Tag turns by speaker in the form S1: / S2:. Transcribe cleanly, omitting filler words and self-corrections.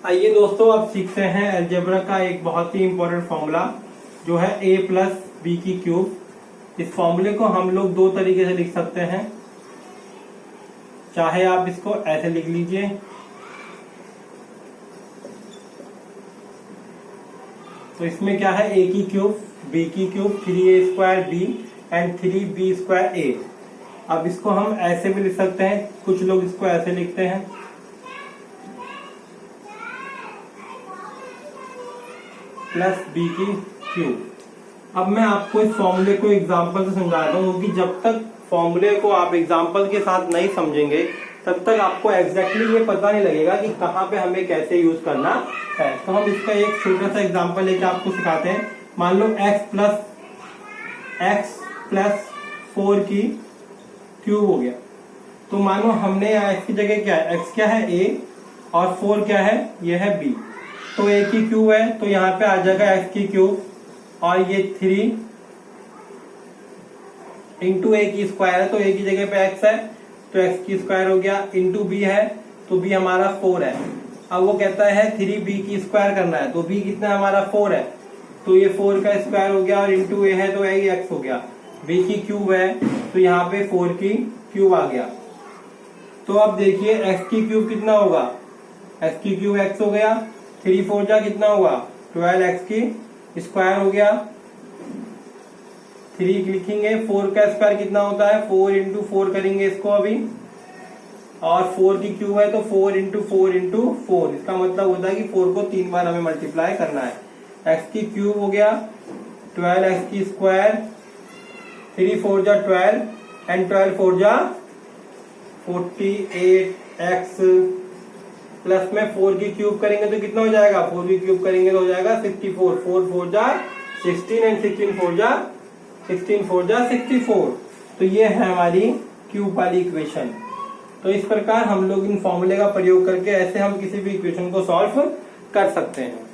S1: आइए दोस्तों, अब सीखते हैं अलजेब्रा का एक बहुत ही इम्पोर्टेंट फॉर्मूला जो है a प्लस बी की क्यूब। इस फॉर्मूले को हम लोग दो तरीके से लिख सकते हैं। चाहे आप इसको ऐसे लिख लीजिए, तो इसमें क्या है, a की क्यूब b की cube 3a² b and 3b² a। अब इसको हम ऐसे भी लिख सकते हैं, कुछ लोग इसको ऐसे लिखते हैं प्लस बी की क्यूब। अब मैं आपको इस फॉर्मूले को एग्जांपल से समझाता हूँ, क्योंकि जब तक फॉर्मूले को आप एग्जांपल के साथ नहीं समझेंगे तब तक आपको एग्जैक्टली ये पता नहीं लगेगा कि कहाँ पे हमें कैसे यूज करना है। तो हम इसका एक छोटा सा एग्जांपल लेके आपको सिखाते हैं। मान लो x प्लस 4 की क्यूब हो गया। तो मानो हमने x की जगह क्या है, x क्या है a और 4 क्या है, ये है b। तो a की क्यूब है तो यहाँ पे आ जाएगा x की क्यूब, और ये 3 इंटू a की स्क्वायर है तो a की जगह पे x है तो x की स्क्वायर हो गया, इंटू b है तो b हमारा 4 है। अब वो कहता है 3b की स्क्वायर करना है, तो b कितना हमारा 4 है तो ये 4 का स्क्वायर हो गया, और इंटू a है तो a x हो गया। b की क्यूब है तो यहाँ पे 4 की क्यूब आ गया। तो अब देखिए x की क्यूब कितना होगा, x की क्यूब x हो गया, 3 4 जा कितना हुआ 12x की स्क्वायर हो गया। 3 लिखेंगे, 4 का स्क्वायर कितना होता है 4 इंटू 4 करेंगे इसको अभी, और 4 की क्यूब है तो 4 इंटू 4 इंटू 4। इसका मतलब होता है कि 4 को 3 बार हमें मल्टीप्लाई करना है। x की क्यूब हो गया 12x की स्क्वायर, 3 4 जा 12 एंड 12 4 जा 48x, प्लस में 4 की क्यूब करेंगे तो कितना हो जाएगा, 4 की क्यूब करेंगे तो हो जाएगा 64। 4 4 जा 16 एंड 16 4 जा 64। तो ये है हमारी क्यूब वाली इक्वेशन। तो इस प्रकार हम लोग इन फॉर्मूले का प्रयोग करके ऐसे हम किसी भी इक्वेशन को सॉल्व कर सकते हैं।